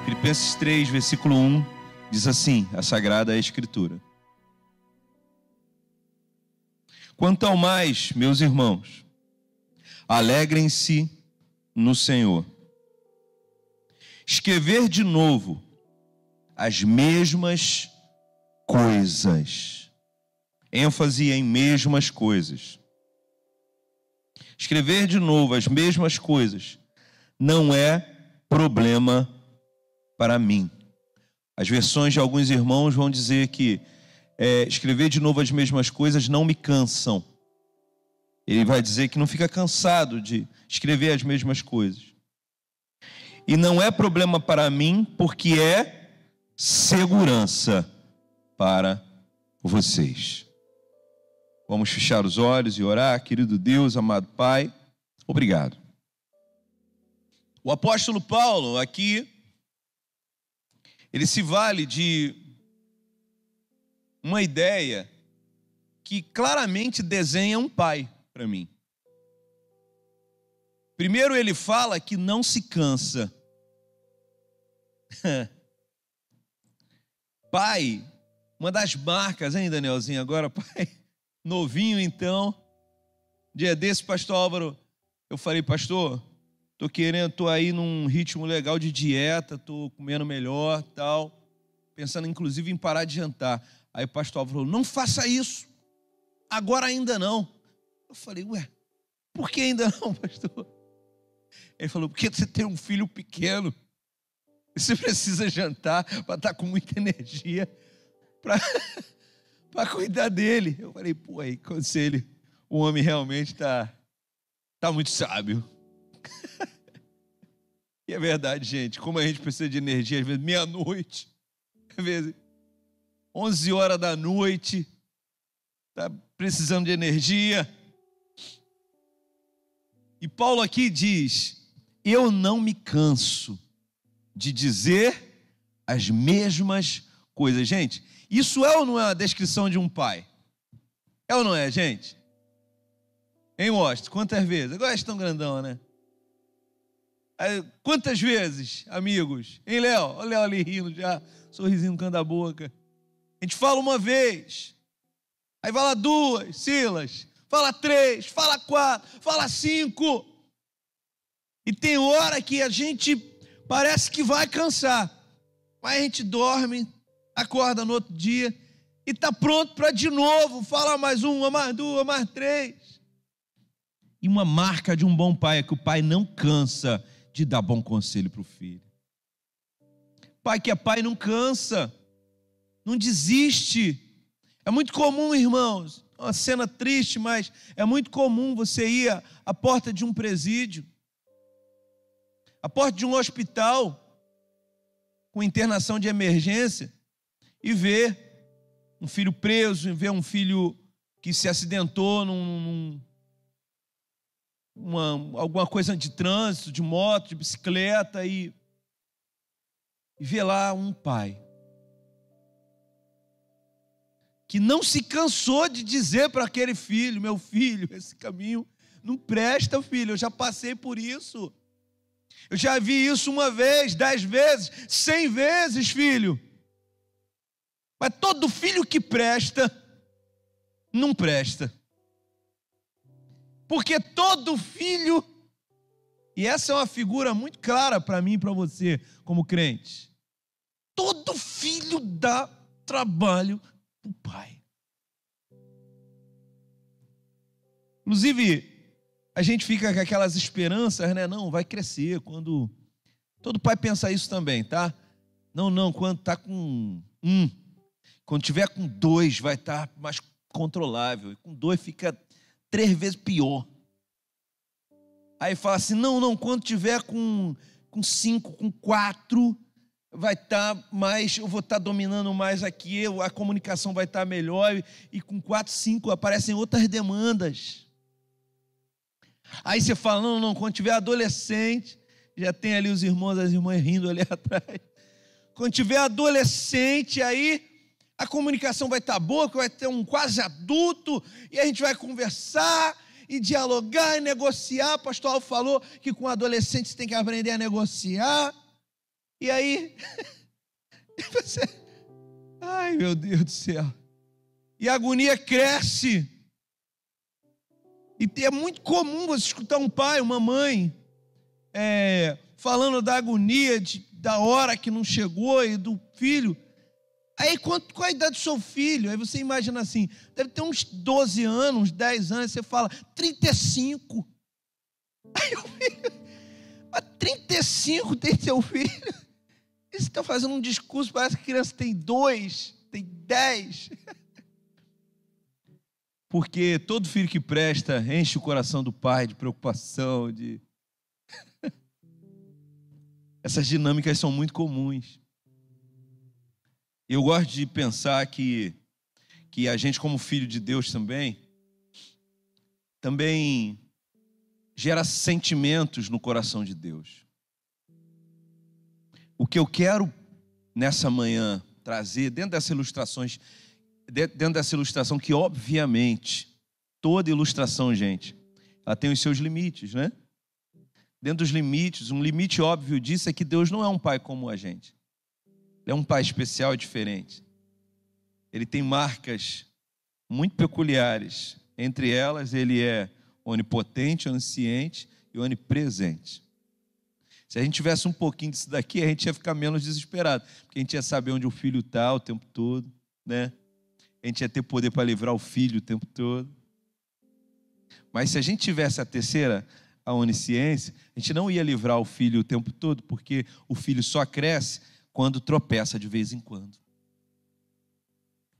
Filipenses 3, versículo 1, diz assim, a Sagrada Escritura. Quanto ao mais, meus irmãos, alegrem-se no Senhor. Escrever de novo as mesmas coisas. ênfase em mesmas coisas. Escrever de novo as mesmas coisas não é problema para mim. As versões de alguns irmãos vão dizer que escrever de novo as mesmas coisas não me cansam. Ele vai dizer que não fica cansado de escrever as mesmas coisas. E não é problema para mim, porque é segurança para vocês. Vamos fechar os olhos e orar. Querido Deus, amado Pai, obrigado. O apóstolo Paulo aqui, ele se vale de uma ideia que claramente desenha um pai para mim. Primeiro ele fala que não se cansa. Pai, uma das marcas, hein, Danielzinho? Agora, pai, novinho então. Dia desse, pastor Álvaro, eu falei, pastor, tô aí num ritmo legal de dieta, tô comendo melhor, tal, pensando inclusive em parar de jantar. Aí o pastor Álvaro falou, não faça isso, agora ainda não. Eu falei, ué, por que ainda não, pastor? Ele falou, porque você tem um filho pequeno, você precisa jantar para estar com muita energia para cuidar dele. Eu falei, pô, aí, conselho, o homem realmente tá muito sábio. E é verdade, gente, como a gente precisa de energia, às vezes meia-noite, às vezes 11 horas da noite, tá precisando de energia. E Paulo aqui diz, eu não me canso de dizer as mesmas coisas. Gente, isso é ou não é a descrição de um pai? É ou não é, gente? Hein, Washington? Quantas vezes? Agora é tão grandão, né? Quantas vezes, amigos? Hein, Léo? Olha o Léo ali rindo já, sorrisinho no canto da boca. A gente fala uma vez, aí fala duas, Silas, fala três, fala quatro, fala cinco. E tem hora que a gente parece que vai cansar, mas a gente dorme, acorda no outro dia e está pronto para de novo falar mais uma, mais duas, mais três. E uma marca de um bom pai é que o pai não cansa de dar bom conselho para o filho. Pai que é pai não cansa, não desiste. É muito comum, irmãos, uma cena triste, mas é muito comum você ir à porta de um presídio, à porta de um hospital com internação de emergência e ver um filho preso, e ver um filho que se acidentou alguma coisa de trânsito, de moto, de bicicleta e ver lá um pai que não se cansou de dizer para aquele filho, meu filho, esse caminho não presta, filho, eu já passei por isso. Eu já vi isso 1 vez, 10 vezes, 100 vezes, filho. Mas todo filho que presta, não presta. Porque todo filho, e essa é uma figura muito clara para mim e para você, como crente, todo filho dá trabalho para o pai. Inclusive, a gente fica com aquelas esperanças, né? Não, vai crescer quando... Todo pai pensa isso também, tá? Não, quando está com 1, quando tiver com 2, vai estar mais controlável. E com 2 fica 3 vezes pior. Aí fala assim, não, quando tiver com 5, com 4, vai estar mais, eu vou estar dominando mais aqui, a comunicação vai estar melhor, e com 4, 5 aparecem outras demandas. Aí você fala, não, quando tiver adolescente, já tem ali os irmãos, as irmãs rindo ali atrás. Quando tiver adolescente, aí a comunicação vai estar boa, porque vai ter um quase adulto, e a gente vai conversar, e dialogar, e negociar. O pastor Alves falou que com adolescente você tem que aprender a negociar. E aí, você... Ai, meu Deus do céu. E a agonia cresce. E é muito comum você escutar um pai, uma mãe, falando da agonia, da hora que não chegou e do filho. Aí, qual a idade do seu filho? Aí você imagina assim, deve ter uns 12 anos, uns 10 anos, você fala, 35. Aí o filho, mas 35 tem seu filho? E você está fazendo um discurso, parece que a criança tem 2, tem 10. Porque todo filho que presta enche o coração do pai de preocupação, Essas dinâmicas são muito comuns. Eu gosto de pensar que a gente, como filho de Deus também gera sentimentos no coração de Deus. O que eu quero nessa manhã trazer dentro dessas ilustrações, dentro dessa ilustração que obviamente toda ilustração, gente, ela tem os seus limites, né? Dentro dos limites, um limite óbvio disso é que Deus não é um pai como a gente. Ele é um pai especial e diferente. Ele tem marcas muito peculiares. Entre elas, ele é onipotente, onisciente e onipresente. Se a gente tivesse um pouquinho disso daqui, a gente ia ficar menos desesperado, porque a gente ia saber onde o filho está o tempo todo, né? A gente ia ter poder para livrar o filho o tempo todo. Mas se a gente tivesse a terceira, a onisciência, a gente não ia livrar o filho o tempo todo, porque o filho só cresce quando tropeça de vez em quando.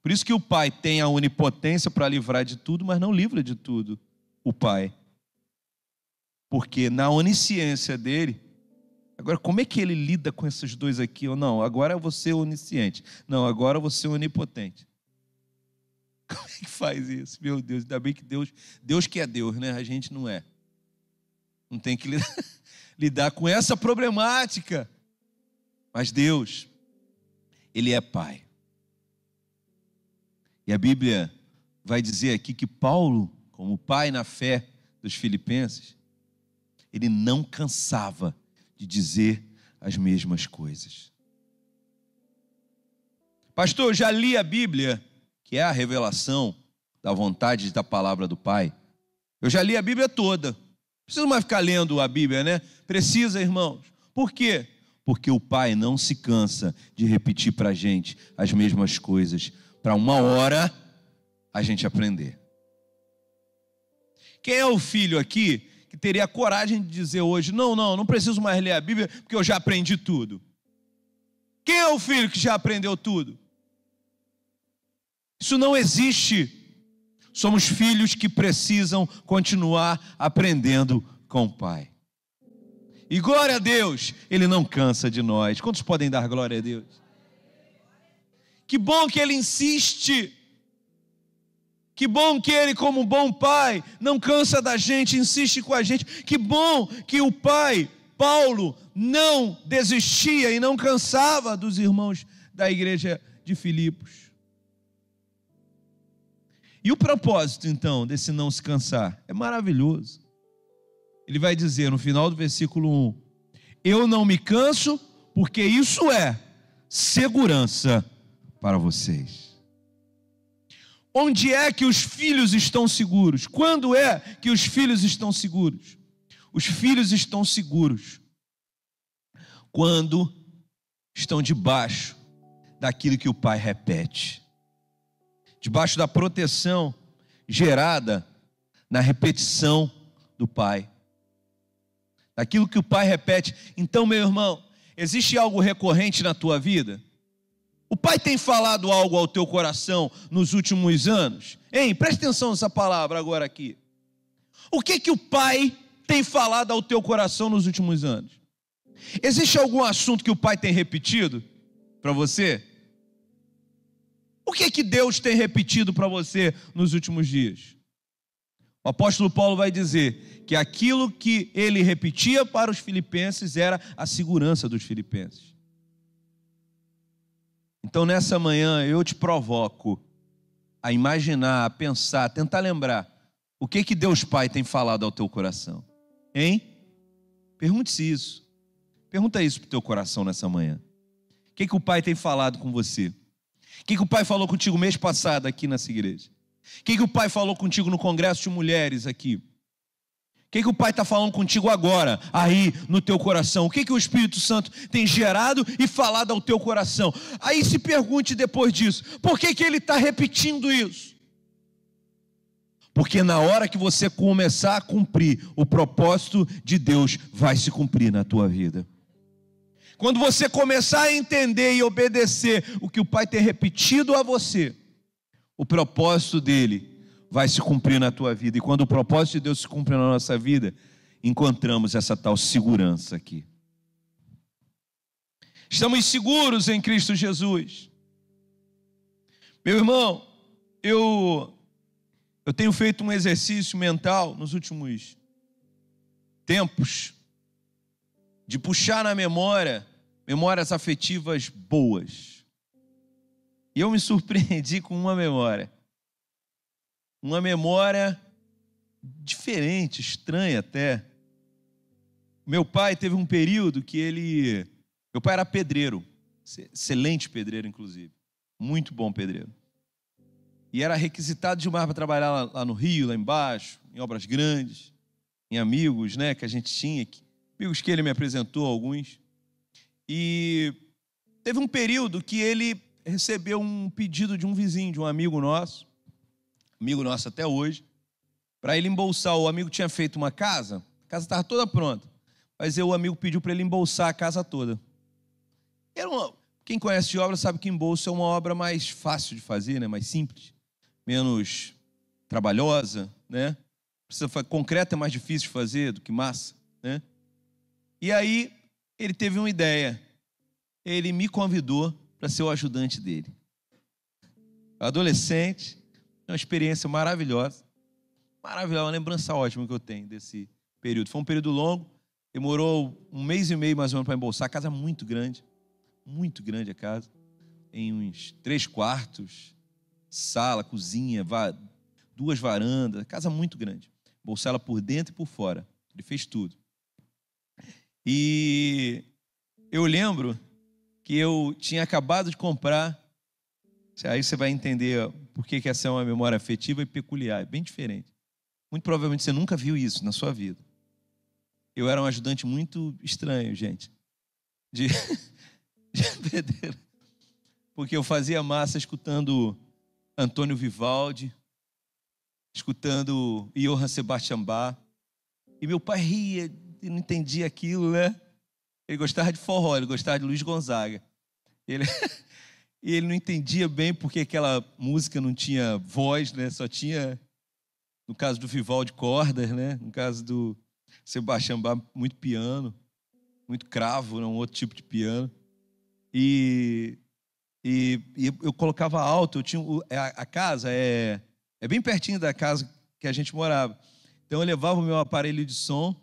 Por isso que o pai tem a onipotência para livrar de tudo, mas não livra de tudo o pai. Porque na onisciência dele, agora como é que ele lida com esses dois aqui? Ou não, agora eu vou ser onisciente. Não, agora eu vou ser onipotente. Como é que faz isso? Meu Deus, ainda bem que Deus que é Deus, né? A gente não é. Não tem que lidar com essa problemática. Mas Deus, Ele é Pai. E a Bíblia vai dizer aqui que Paulo, como pai na fé dos filipenses, ele não cansava de dizer as mesmas coisas. Pastor, eu já li a Bíblia, que é a revelação da vontade da palavra do Pai. Eu já li a Bíblia toda. Não preciso mais ficar lendo a Bíblia, né? Precisa, irmãos. Por quê? Porque o Pai não se cansa de repetir para a gente as mesmas coisas, para uma hora a gente aprender. Quem é o filho aqui que teria a coragem de dizer hoje, não preciso mais ler a Bíblia, porque eu já aprendi tudo? Quem é o filho que já aprendeu tudo? Isso não existe. Somos filhos que precisam continuar aprendendo com o Pai. E glória a Deus, Ele não cansa de nós. Quantos podem dar glória a Deus? Que bom que Ele insiste. Que bom que Ele, como bom Pai, não cansa da gente, insiste com a gente. Que bom que o Pai, Paulo, não desistia e não cansava dos irmãos da igreja de Filipos. E o propósito, então, desse não se cansar? É maravilhoso. Ele vai dizer no final do versículo 1, eu não me canso, porque isso é segurança para vocês. Onde é que os filhos estão seguros? Quando é que os filhos estão seguros? Os filhos estão seguros quando estão debaixo daquilo que o pai repete. Debaixo da proteção gerada na repetição do pai. Daquilo que o pai repete. Então, meu irmão, existe algo recorrente na tua vida? O pai tem falado algo ao teu coração nos últimos anos? Hein? Presta atenção nessa palavra agora aqui. O que o pai tem falado ao teu coração nos últimos anos? Existe algum assunto que o pai tem repetido para você? O que Deus tem repetido para você nos últimos dias? O apóstolo Paulo vai dizer que aquilo que ele repetia para os filipenses era a segurança dos filipenses. Então nessa manhã eu te provoco a imaginar, a pensar, a tentar lembrar o que Deus Pai tem falado ao teu coração. Hein? Pergunte-se isso. Pergunta isso para o teu coração nessa manhã. O que o Pai tem falado com você? O que o Pai falou contigo mês passado aqui nessa igreja? O que o Pai falou contigo no congresso de mulheres aqui? O que o Pai está falando contigo agora, aí no teu coração? O que o Espírito Santo tem gerado e falado ao teu coração? Aí se pergunte depois disso, por que Ele está repetindo isso? Porque na hora que você começar a cumprir, o propósito de Deus vai se cumprir na tua vida. Quando você começar a entender e obedecer o que o Pai tem repetido a você, o propósito dele vai se cumprir na tua vida. E quando o propósito de Deus se cumpre na nossa vida, encontramos essa tal segurança aqui. Estamos seguros em Cristo Jesus. Meu irmão, eu tenho feito um exercício mental nos últimos tempos de puxar na memória memórias afetivas boas. E eu me surpreendi com uma memória diferente, estranha até. Meu pai teve um período que meu pai era pedreiro, excelente pedreiro inclusive, muito bom pedreiro. E era requisitado demais para trabalhar lá no Rio, lá embaixo, em obras grandes, em amigos, né, que a gente tinha, amigos que ele me apresentou, alguns. E teve um período que ele recebeu um pedido de um vizinho, de um amigo nosso até hoje, para ele embolsar. O amigo tinha feito uma casa, a casa estava toda pronta, mas o amigo pediu para ele embolsar a casa toda. Quem conhece de obra sabe que embolso é uma obra mais fácil de fazer, né, mais simples, menos trabalhosa, né? Concreto é mais difícil de fazer do que massa, né? E aí ele teve uma ideia. Ele me convidou para ser o ajudante dele. Adolescente, uma experiência maravilhosa, uma lembrança ótima que eu tenho desse período. Foi um período longo, demorou 1 mês e meio mais ou menos para embolsar. A casa é muito grande a casa, em uns 3 quartos, sala, cozinha, 2 varandas, casa muito grande. Embolsar ela por dentro e por fora. Ele fez tudo. E eu lembro que eu tinha acabado de comprar, aí você vai entender por que essa é uma memória afetiva e peculiar, é bem diferente. Muito provavelmente você nunca viu isso na sua vida. Eu era um ajudante muito estranho, gente, de pedreiro, porque eu fazia massa escutando Antônio Vivaldi, escutando Johann Sebastian Bach, e meu pai ria, e não entendia aquilo, né? Ele gostava de forró, ele gostava de Luiz Gonzaga. E ele não entendia bem porque aquela música não tinha voz, né? Só tinha, no caso do Vivaldi, cordas, né? No caso do Sebastian Bach, muito piano, muito cravo, né? Um outro tipo de piano. E eu colocava alto. Eu tinha a casa é bem pertinho da casa que a gente morava. Então eu levava o meu aparelho de som.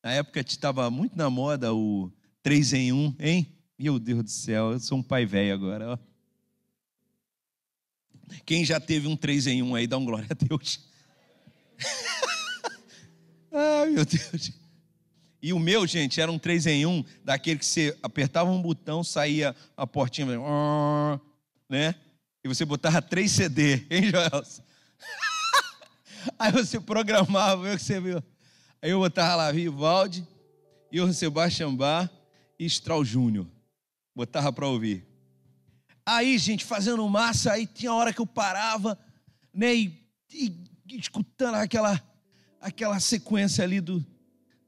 Na época estava muito na moda o 3 em 1, hein? Meu Deus do céu, eu sou um pai velho agora, ó. Quem já teve um 3 em 1 aí, dá um glória a Deus. Ai, meu Deus. E o meu, gente, era um 3 em 1, daquele que você apertava um botão, saía a portinha, né? E você botava 3 CD, hein, Joelson? Aí você programava, o que você viu? Aí eu botava lá Vivaldi, Johann Sebastian Bach e Strauss Júnior. Botava para ouvir. Aí, gente, fazendo massa, aí tinha hora que eu parava, né, e escutando aquela sequência ali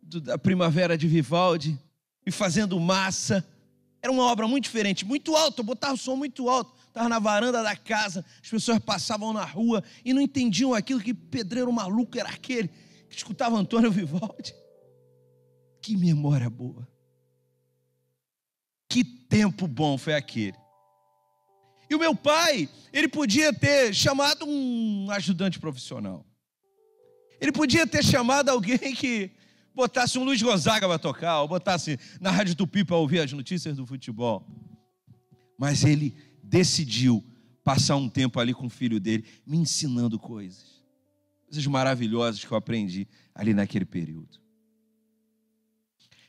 da Primavera de Vivaldi, e fazendo massa. Era uma obra muito diferente, muito alta, eu botava o som muito alto, estava na varanda da casa, as pessoas passavam na rua e não entendiam aquilo, que pedreiro maluco era aquele que escutava Antônio Vivaldi. Que memória boa. Que tempo bom foi aquele. E o meu pai, ele podia ter chamado um ajudante profissional. Ele podia ter chamado alguém que botasse um Luiz Gonzaga para tocar, ou botasse na Rádio Tupi para ouvir as notícias do futebol. Mas ele decidiu passar um tempo ali com o filho dele, me ensinando coisas maravilhosas que eu aprendi ali naquele período.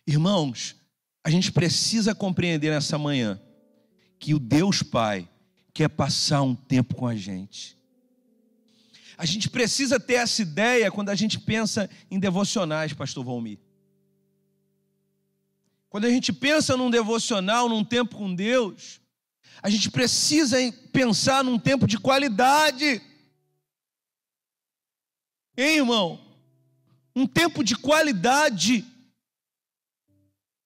Irmãos, A gente precisa compreender nessa manhã que o Deus Pai quer passar um tempo com a gente. A gente precisa ter essa ideia quando a gente pensa em devocionais, pastor Valmir. Quando a gente pensa num devocional, num tempo com Deus, a gente precisa pensar num tempo de qualidade. Hein, irmão? Um tempo de qualidade.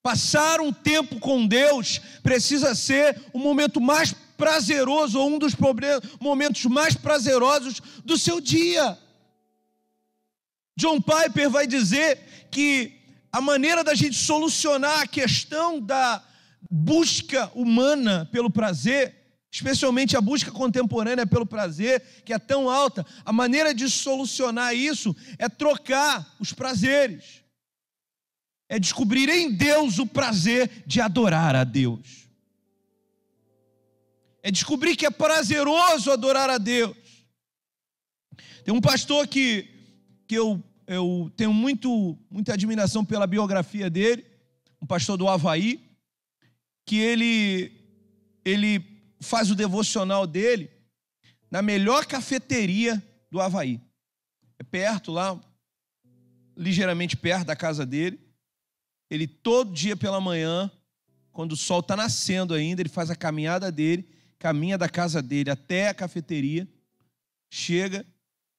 Passar um tempo com Deus precisa ser o momento mais prazeroso, ou um dos momentos mais prazerosos do seu dia. John Piper vai dizer que a maneira da gente solucionar a questão da busca humana pelo prazer, especialmente a busca contemporânea pelo prazer, que é tão alta, a maneira de solucionar isso é trocar os prazeres. É descobrir em Deus o prazer de adorar a Deus. É descobrir que é prazeroso adorar a Deus. Tem um pastor que eu tenho muita admiração pela biografia dele, um pastor do Havaí, que ele faz o devocional dele na melhor cafeteria do Havaí. É perto lá, ligeiramente perto da casa dele. Ele todo dia pela manhã, quando o sol está nascendo ainda, ele faz a caminhada dele, caminha da casa dele até a cafeteria, chega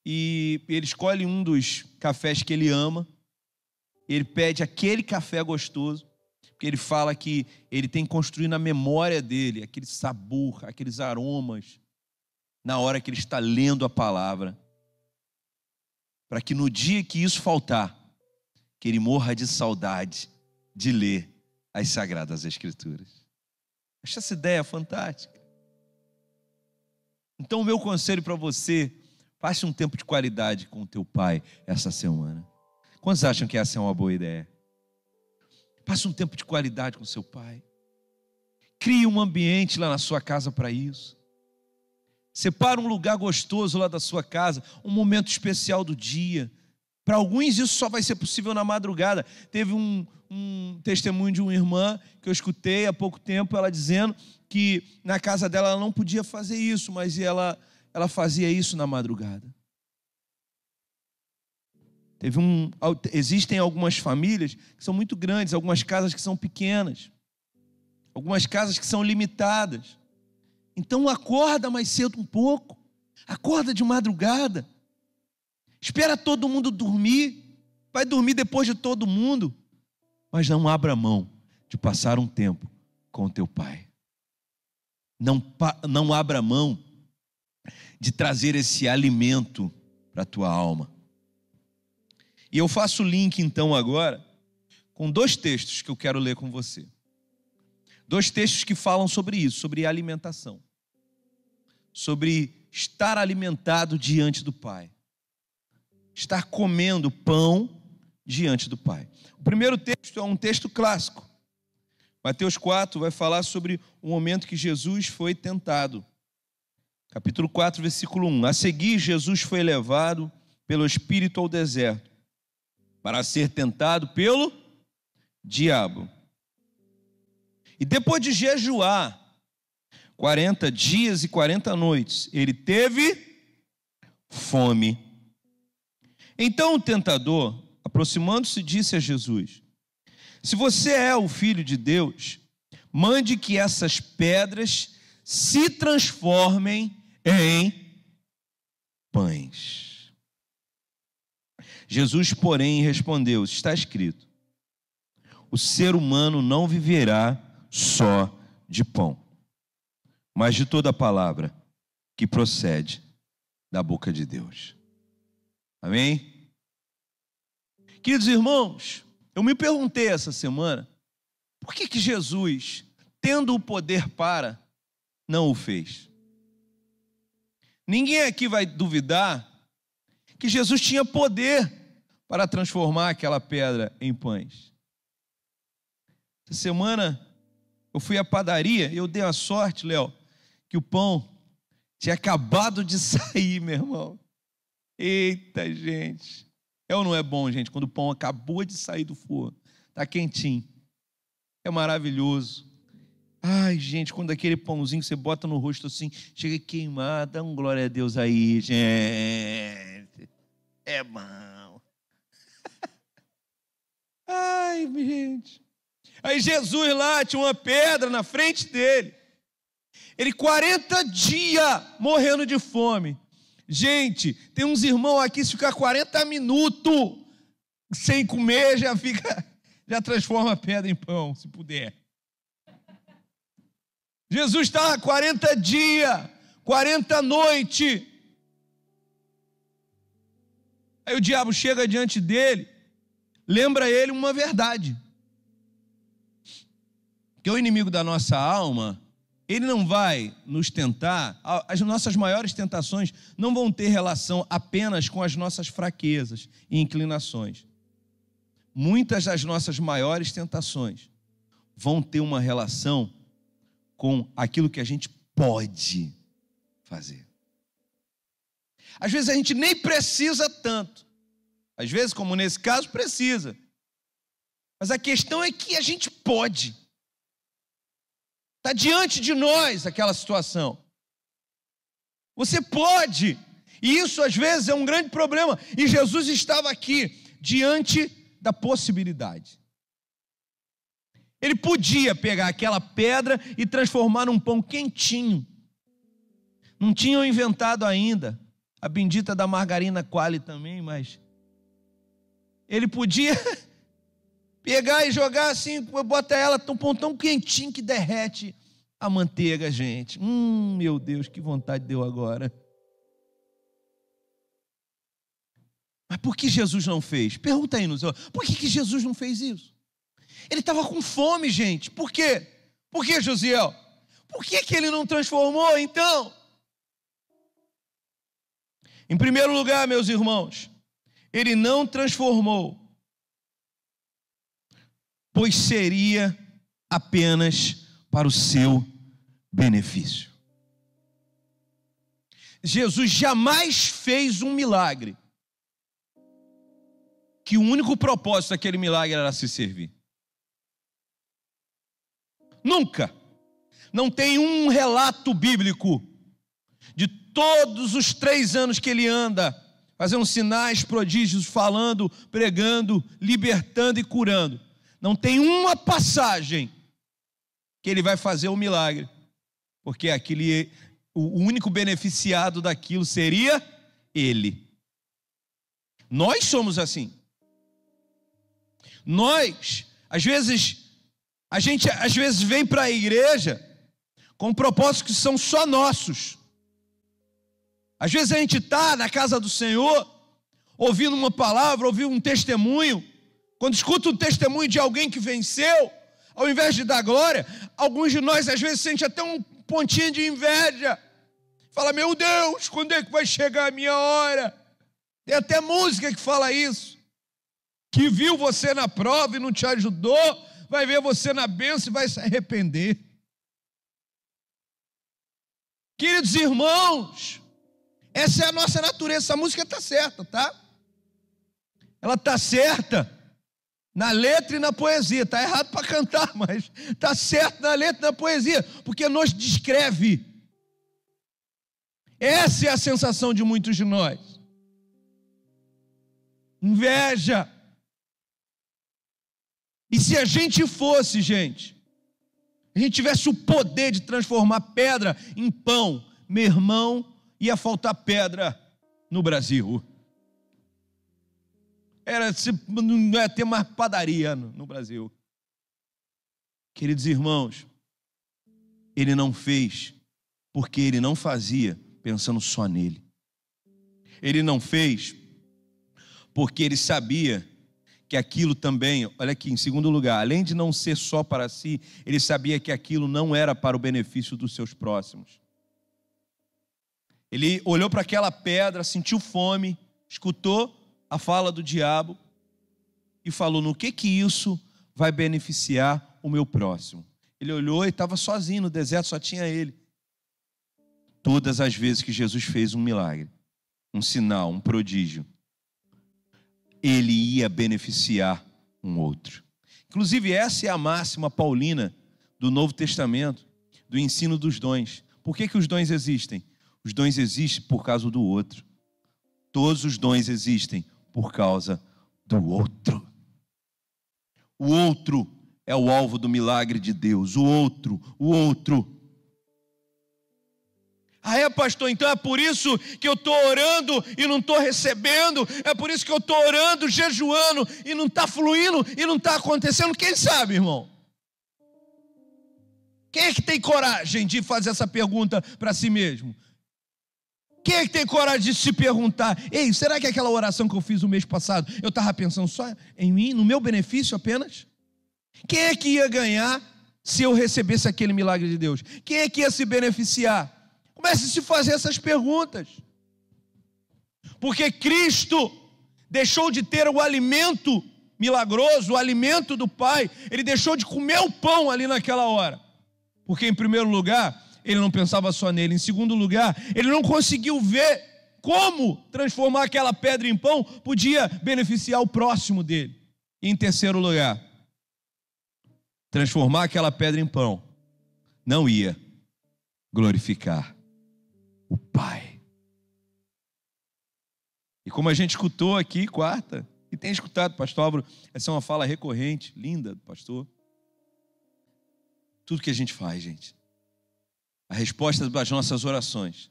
e ele escolhe um dos cafés que ele ama, ele pede aquele café gostoso, porque ele fala que ele tem que construir na memória dele aquele sabor, aqueles aromas, na hora que ele está lendo a palavra, para que no dia que isso faltar, que ele morra de saudade de ler as Sagradas Escrituras. Acho essa ideia fantástica. Então o meu conselho para você, passe um tempo de qualidade com o teu pai essa semana. Quantos acham que essa é uma boa ideia? Passe um tempo de qualidade com seu pai. Crie um ambiente lá na sua casa para isso. Separa um lugar gostoso lá da sua casa, um momento especial do dia. Para alguns isso só vai ser possível na madrugada. Teve um testemunho de uma irmã que eu escutei há pouco tempo, ela dizendo que na casa dela ela não podia fazer isso, mas ela fazia isso na madrugada. Existem algumas famílias que são muito grandes, algumas casas que são pequenas, algumas casas que são limitadas. Então acorda mais cedo um pouco, acorda de madrugada, espera todo mundo dormir, vai dormir depois de todo mundo, mas não abra mão de passar um tempo com o teu pai. Não abra mão de trazer esse alimento para a tua alma. E eu faço o link então agora com 2 textos que eu quero ler com você. 2 textos que falam sobre isso, sobre alimentação. Sobre estar alimentado diante do Pai. Estar comendo pão diante do Pai. O primeiro texto é um texto clássico. Mateus 4 vai falar sobre o momento que Jesus foi tentado. Capítulo 4, versículo 1. A seguir, Jesus foi levado pelo Espírito ao deserto, para ser tentado pelo diabo. E depois de jejuar 40 dias e 40 noites, ele teve fome. Então o tentador, aproximando-se, disse a Jesus: se você é o Filho de Deus, mande que essas pedras se transformem em pães. Jesus, porém, respondeu: está escrito, o ser humano não viverá só de pão, mas de toda palavra que procede da boca de Deus. Amém? Queridos irmãos, eu me perguntei essa semana, por que Jesus, tendo o poder para, não o fez? Ninguém aqui vai duvidar que Jesus tinha poder para transformar aquela pedra em pães. Essa semana eu fui à padaria e eu dei a sorte, Léo, que o pão tinha acabado de sair, meu irmão. Eita, gente. É ou não é bom, gente, quando o pão acabou de sair do forno? Está quentinho. é maravilhoso. Ai, gente, quando aquele pãozinho que você bota no rosto assim, chega a queimar, dá um glória a Deus aí, gente. É bom. Ai, gente. Aí Jesus lá tinha uma pedra na frente dele. Ele 40 dias morrendo de fome. Gente, tem uns irmãos aqui, se ficar 40 minutos sem comer, já transforma a pedra em pão, se puder. Jesus está 40 dias, 40 noites. Aí o diabo chega diante dele, lembra ele uma verdade. Que o inimigo da nossa alma, ele não vai nos tentar, as nossas maiores tentações não vão ter relação apenas com as nossas fraquezas e inclinações. Muitas das nossas maiores tentações vão ter uma relação com aquilo que a gente pode fazer. Às vezes a gente nem precisa tanto. Às vezes, como nesse caso, precisa. Mas a questão é que a gente pode. Está diante de nós aquela situação. Você pode. E isso às vezes é um grande problema. E Jesus estava aqui, diante da possibilidade. Ele podia pegar aquela pedra e transformar num pão quentinho. Não tinham inventado ainda a bendita da margarina Qualy também, mas ele podia pegar e jogar assim, bota ela um pão tão quentinho que derrete a manteiga, gente. Meu Deus, que vontade deu agora. Mas por que Jesus não fez? Pergunta aí nos olhos. Por que Jesus não fez isso? Ele estava com fome, gente. Por quê? Por que, Josiel? Por que ele não transformou, então? Em primeiro lugar, meus irmãos, ele não transformou, pois seria apenas para o seu benefício. Jesus jamais fez um milagre que o único propósito daquele milagre era se servir. Nunca. Não tem um relato bíblico de todos os 3 anos que ele anda, fazendo sinais, prodígios, falando, pregando, libertando e curando. Não tem uma passagem que ele vai fazer um milagre, porque o único beneficiado daquilo seria ele. Nós somos assim. Nós, a gente às vezes vem para a igreja com propósitos que são só nossos. Às vezes a gente está na casa do Senhor, ouvindo uma palavra, ouvindo um testemunho. Quando escuta um testemunho de alguém que venceu, ao invés de dar glória, alguns de nós às vezes sentem até um pontinho de inveja. Fala, meu Deus, quando é que vai chegar a minha hora? Tem até música que fala isso. Que viu você na prova e não te ajudou, vai ver você na bênção e vai se arrepender. Queridos irmãos, essa é a nossa natureza. Essa música está certa, tá? Ela está certa na letra e na poesia. Está errado para cantar, mas está certo na letra e na poesia, porque nos descreve. Essa é a sensação de muitos de nós. Inveja. E se a gente fosse, gente, a gente tivesse o poder de transformar pedra em pão, meu irmão, ia faltar pedra no Brasil. Não ia ter mais padaria no Brasil. Queridos irmãos, ele não fez porque ele não fazia pensando só nele. Ele não fez porque ele sabia que aquilo também, olha aqui, em segundo lugar, além de não ser só para si, ele sabia que aquilo não era para o benefício dos seus próximos. Ele olhou para aquela pedra, sentiu fome, escutou a fala do diabo e falou, no que isso vai beneficiar o meu próximo? Ele olhou e estava sozinho no deserto, só tinha ele. Todas as vezes que Jesus fez um milagre, um sinal, um prodígio, ele ia beneficiar um outro. Inclusive, essa é a máxima paulina do Novo Testamento, do ensino dos dons. Por que os dons existem? Os dons existem por causa do outro. Todos os dons existem por causa do outro. O outro é o alvo do milagre de Deus. O outro. Ah, é, pastor? Então é por isso que eu estou orando e não estou recebendo? É por isso que eu estou orando, jejuando e não está fluindo e não está acontecendo? Quem sabe, irmão? Quem é que tem coragem de fazer essa pergunta para si mesmo? Quem é que tem coragem de se perguntar: ei, será que aquela oração que eu fiz o mês passado, eu estava pensando só em mim, no meu benefício apenas? Quem é que ia ganhar se eu recebesse aquele milagre de Deus? Quem é que ia se beneficiar? Comece a se fazer essas perguntas. Porque Cristo deixou de ter o alimento milagroso, o alimento do Pai. Ele deixou de comer o pão ali naquela hora. Porque em primeiro lugar, ele não pensava só nele. Em segundo lugar, ele não conseguiu ver como transformar aquela pedra em pão podia beneficiar o próximo dele. E em terceiro lugar, transformar aquela pedra em pão não ia glorificar o Pai. E como a gente escutou aqui quarta, e tem escutado, pastor Álvaro, essa é uma fala recorrente, linda do pastor. Tudo que a gente faz, gente, a resposta das nossas orações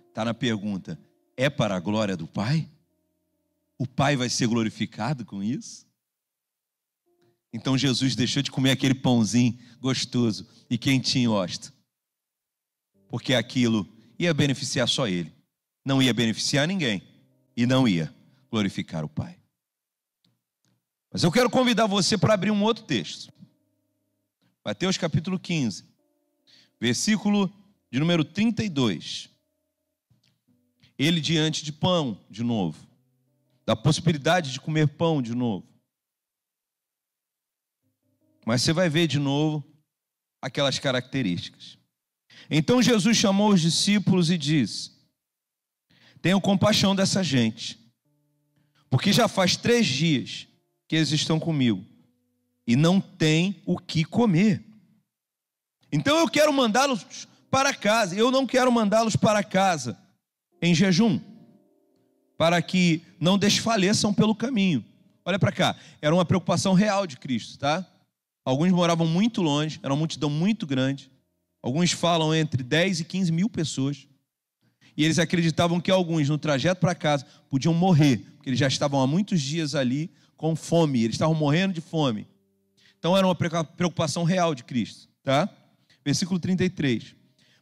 está na pergunta: é para a glória do Pai? O Pai vai ser glorificado com isso? Então Jesus deixou de comer aquele pãozinho gostoso e quentinho, ósto, porque aquilo ia beneficiar só ele, não ia beneficiar ninguém e não ia glorificar o Pai. Mas eu quero convidar você para abrir um outro texto. Mateus capítulo 15, versículo de número 32. Ele diante de pão de novo, da possibilidade de comer pão de novo. Mas você vai ver de novo aquelas características. Então Jesus chamou os discípulos e disse: tenham compaixão dessa gente, porque já faz 3 dias que eles estão comigo e não têm o que comer. Então eu quero mandá-los para casa. Eu não quero mandá-los para casa em jejum, para que não desfaleçam pelo caminho. Olha para cá, era uma preocupação real de Cristo, tá? Alguns moravam muito longe, era uma multidão muito grande. Alguns falam entre 10 e 15 mil pessoas. E eles acreditavam que alguns, no trajeto para casa, podiam morrer, porque eles já estavam há muitos dias ali com fome, eles estavam morrendo de fome. Então era uma preocupação real de Cristo, tá? Versículo 33.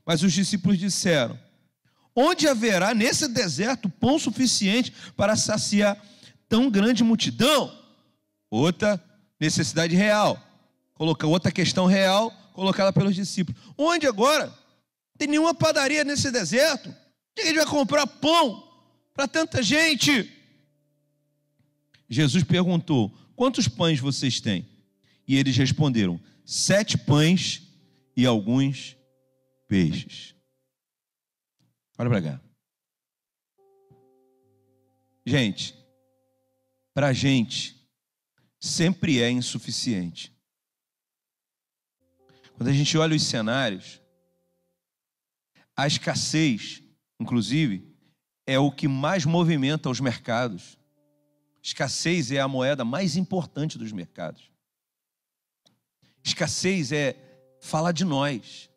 Mas os discípulos disseram: onde haverá nesse deserto pão suficiente para saciar tão grande multidão? Outra necessidade real, outra questão real colocada pelos discípulos. Onde agora? Não tem nenhuma padaria nesse deserto. Onde é que a gente vai comprar pão para tanta gente? Jesus perguntou: quantos pães vocês têm? E eles responderam: 7 pães e alguns peixes. Olha para cá. Gente, para a gente sempre é insuficiente. Quando a gente olha os cenários, a escassez, inclusive, é o que mais movimenta os mercados. Escassez é a moeda mais importante dos mercados. Escassez é falar de nós.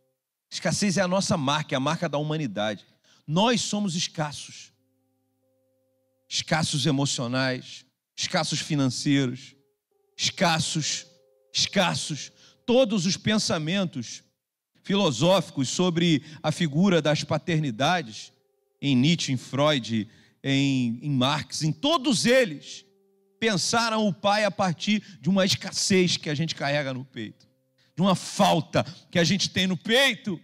Escassez é a nossa marca, é a marca da humanidade. Nós somos escassos. Escassos emocionais, escassos financeiros, escassos. Todos os pensamentos filosóficos sobre a figura das paternidades, em Nietzsche, em Freud, em Marx, em todos eles, pensaram o pai a partir de uma escassez que a gente carrega no peito, de uma falta que a gente tem no peito.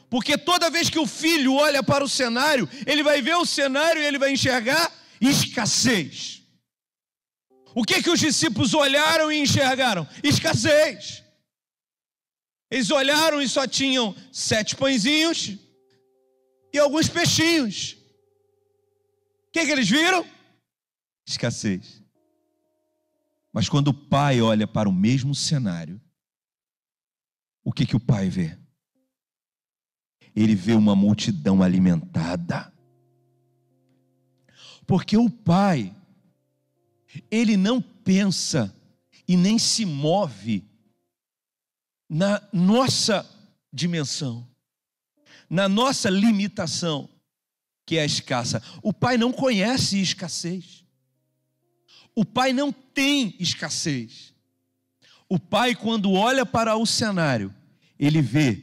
Porque toda vez que o filho olha para o cenário, ele vai ver o cenário e ele vai enxergar escassez. O que os discípulos olharam e enxergaram? Escassez. Eles olharam e só tinham 7 pãezinhos e alguns peixinhos. O que eles viram? Escassez. Mas quando o pai olha para o mesmo cenário, o que o pai vê? Ele vê uma multidão alimentada. Porque o pai, ele não pensa e nem se move na nossa dimensão, na nossa limitação, que é a escassa. O pai não conhece escassez. O pai não tem escassez. O pai, quando olha para o cenário, ele vê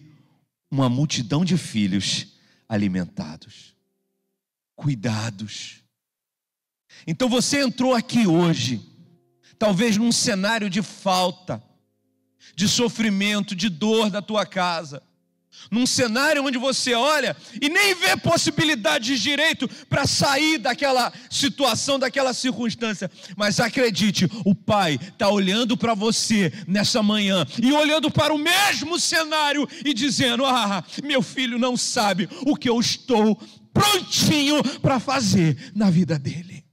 uma multidão de filhos alimentados, cuidados. Então você entrou aqui hoje, talvez num cenário de falta, de sofrimento, de dor da tua casa, num cenário onde você olha e nem vê possibilidades direito para sair daquela situação, daquela circunstância. Mas acredite, o Pai está olhando para você nessa manhã e olhando para o mesmo cenário e dizendo: ah, meu filho não sabe o que eu estou prontinho para fazer na vida dele.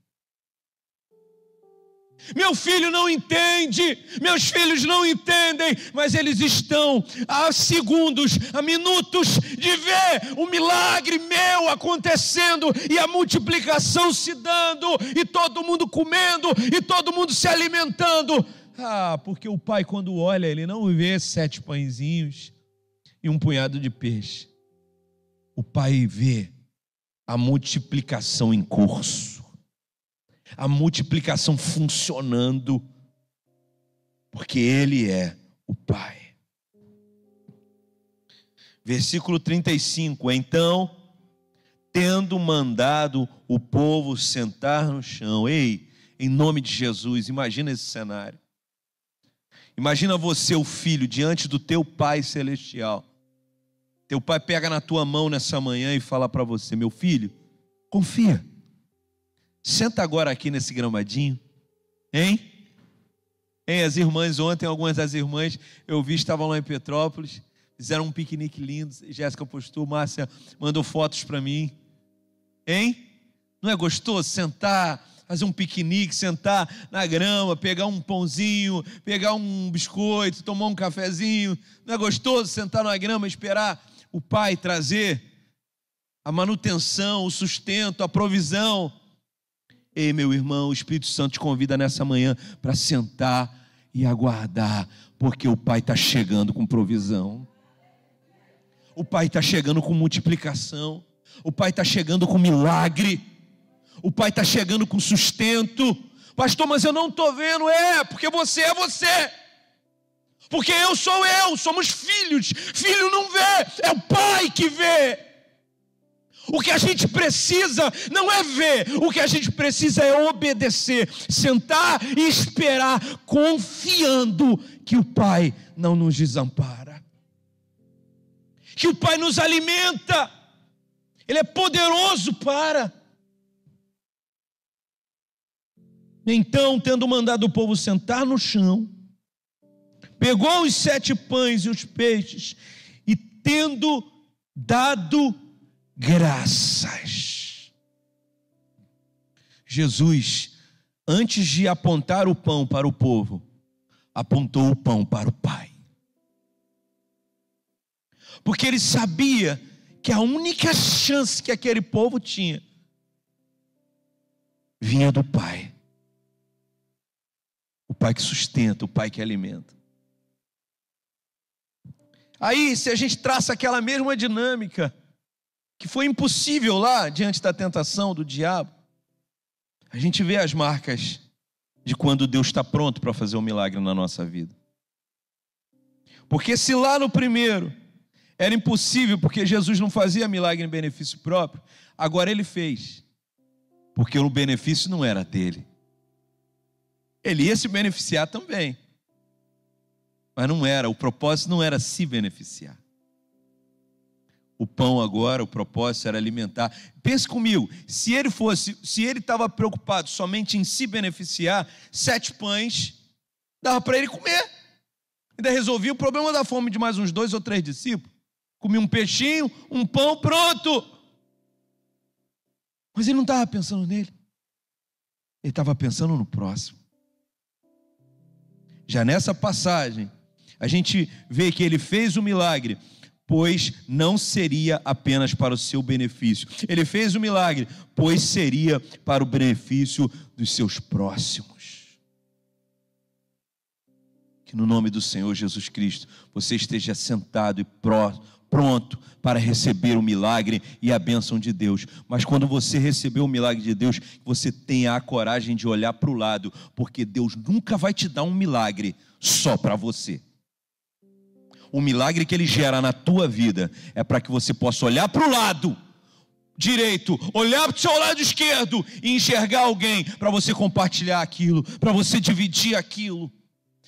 Meu filho não entende, meus filhos não entendem, mas eles estão a segundos, a minutos de ver o milagre meu acontecendo e a multiplicação se dando e todo mundo comendo e todo mundo se alimentando. Ah, porque o pai, quando olha, ele não vê 7 pãezinhos e um punhado de peixe. O pai vê a multiplicação em curso, a multiplicação funcionando, porque Ele é o Pai. Versículo 35, então, tendo mandado o povo sentar no chão, ei, em nome de Jesus, imagina esse cenário. Imagina você, o filho, diante do teu Pai celestial. Teu pai pega na tua mão nessa manhã e fala para você: meu filho, confia. Senta agora aqui nesse gramadinho, hein? As irmãs ontem, algumas das irmãs, eu vi, estavam lá em Petrópolis, fizeram um piquenique lindo. Jéssica postou, Márcia mandou fotos para mim. Hein? Não é gostoso sentar, fazer um piquenique, sentar na grama, pegar um pãozinho, pegar um biscoito, tomar um cafezinho? Não é gostoso sentar na grama, esperar o pai trazer a manutenção, o sustento, a provisão? Ei, meu irmão, o Espírito Santo te convida nessa manhã para sentar e aguardar, porque o Pai está chegando com provisão. O Pai está chegando com multiplicação. O Pai está chegando com milagre. O Pai está chegando com sustento. Pastor, mas eu não estou vendo. Porque você é você. Porque eu sou eu, somos filhos. Filho não vê, é o Pai que vê. O que a gente precisa não é ver, o que a gente precisa é obedecer, sentar e esperar, confiando que o Pai não nos desampara, que o Pai nos alimenta, Ele é poderoso para. Então, tendo mandado o povo sentar no chão, pegou os 7 pães e os peixes, e tendo dado graças. Jesus, antes de apontar o pão para o povo, apontou o pão para o Pai. Porque ele sabia que a única chance que aquele povo tinha vinha do Pai. O Pai que sustenta, o Pai que alimenta. Aí, se a gente traça aquela mesma dinâmica que foi impossível lá diante da tentação do diabo, a gente vê as marcas de quando Deus está pronto para fazer um milagre na nossa vida. Porque se lá no primeiro era impossível, porque Jesus não fazia milagre em benefício próprio, agora Ele fez, porque o benefício não era dele. Ele ia se beneficiar também, mas não era, o propósito não era se beneficiar. O pão agora, o propósito era alimentar. Pense comigo, se ele estava preocupado somente em se beneficiar, 7 pães, dava para ele comer. Ainda resolvia o problema da fome de mais uns 2 ou 3 discípulos. Comia um peixinho, um pão, pronto. Mas ele não estava pensando nele. Ele estava pensando no próximo. Já nessa passagem, a gente vê que ele fez o milagre, pois não seria apenas para o seu benefício. Ele fez o milagre, pois seria para o benefício dos seus próximos. Que no nome do Senhor Jesus Cristo, você esteja sentado e pronto para receber o milagre e a bênção de Deus. Mas quando você receber o milagre de Deus, você tenha a coragem de olhar para o lado, porque Deus nunca vai te dar um milagre só para você. O milagre que Ele gera na tua vida é para que você possa olhar para o lado direito, olhar para o seu lado esquerdo e enxergar alguém para você compartilhar aquilo, para você dividir aquilo.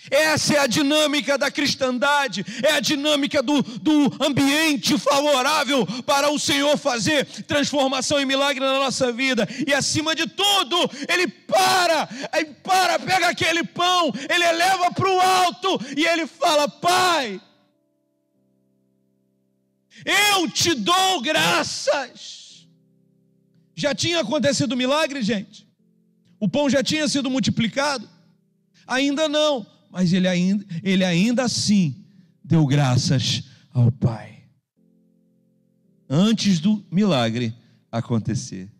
Essa é a dinâmica da cristandade, é a dinâmica do ambiente favorável para o Senhor fazer transformação e milagre na nossa vida. E acima de tudo, Ele pega aquele pão, Ele eleva para o alto e Ele fala: Pai, eu te dou graças. Já tinha acontecido o milagre, gente? O pão já tinha sido multiplicado? Ainda não. Mas ele ainda assim deu graças ao Pai, antes do milagre acontecer.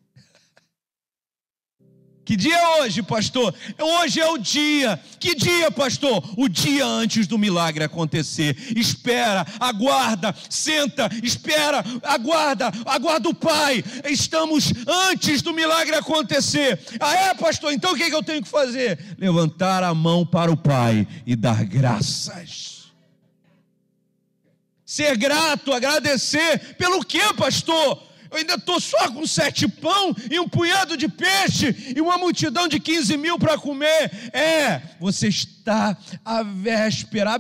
Que dia é hoje, pastor? Hoje é o dia. Que dia, pastor? O dia antes do milagre acontecer. Espera, aguarda, senta, espera, aguarda o Pai. Estamos antes do milagre acontecer. Ah, é, pastor? Então o que eu tenho que fazer? Levantar a mão para o Pai e dar graças. Ser grato, agradecer. Pelo que, pastor? Eu ainda estou só com 7 pão e um punhado de peixe e uma multidão de 15 mil para comer. Você está à véspera,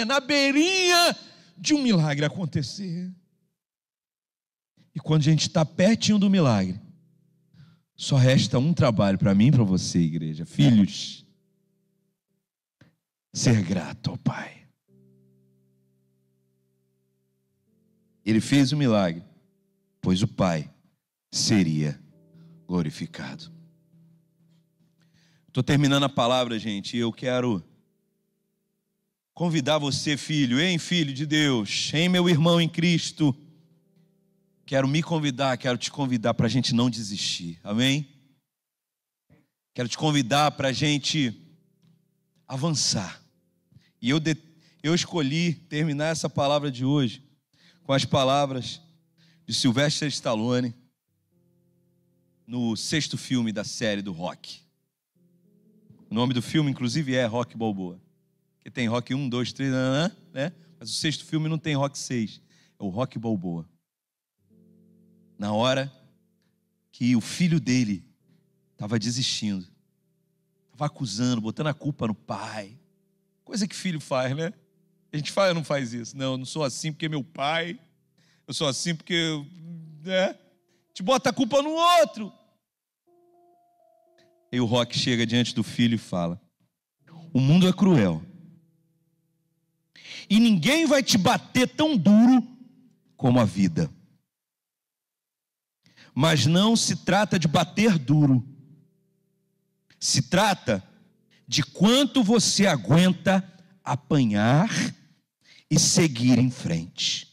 na beirinha de um milagre acontecer. E quando a gente está pertinho do milagre, só resta um trabalho para mim e para você, igreja. Filhos, ser grato ao Pai. Ele fez o milagre, pois o Pai seria glorificado. Estou terminando a palavra, gente, e eu quero convidar você, filho, filho de Deus, meu irmão em Cristo, quero te convidar para a gente não desistir, amém? Quero te convidar para a gente avançar. E eu escolhi terminar essa palavra de hoje com as palavras de Sylvester Stallone, no 6º filme da série do Rock. O nome do filme, inclusive, é Rock Balboa. Que tem Rock 1, 2, 3, né? Mas o 6º filme não tem Rock 6. É o Rock Balboa. Na hora que o filho dele estava desistindo, estava acusando, botando a culpa no pai. Coisa que filho faz, né? A gente faz ou não faz isso? Não, eu não sou assim porque meu pai... Eu sou assim porque, te bota a culpa no outro. E o Rock chega diante do filho e fala: o mundo é cruel. E ninguém vai te bater tão duro como a vida. Mas não se trata de bater duro. Se trata de quanto você aguenta apanhar e seguir em frente.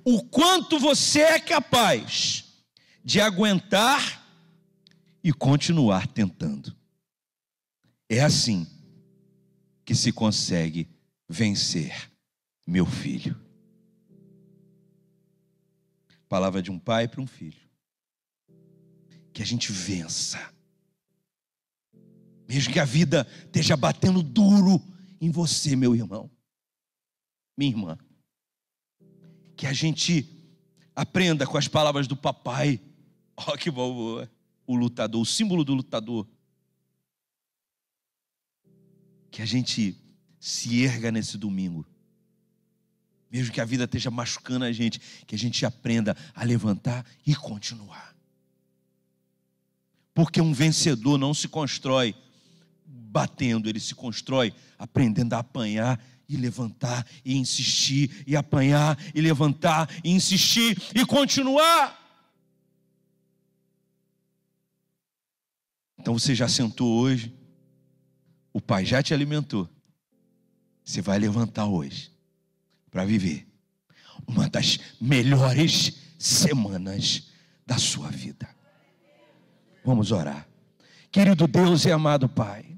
O quanto você é capaz de aguentar e continuar tentando. É assim que se consegue vencer, meu filho. Palavra de um pai para um filho. Que a gente vença. Mesmo que a vida esteja batendo duro em você, meu irmão, minha irmã. Que a gente aprenda com as palavras do papai. Que bom, o lutador, o símbolo do lutador. Que a gente se erga nesse domingo. Mesmo que a vida esteja machucando a gente, que a gente aprenda a levantar e continuar. Porque um vencedor não se constrói batendo, ele se constrói aprendendo a apanhar e levantar e insistir, e apanhar e levantar e insistir e continuar. Então você já sentou hoje, O Pai já te alimentou. Você vai levantar hoje para viver uma das melhores semanas da sua vida. Vamos orar. Querido Deus e amado Pai,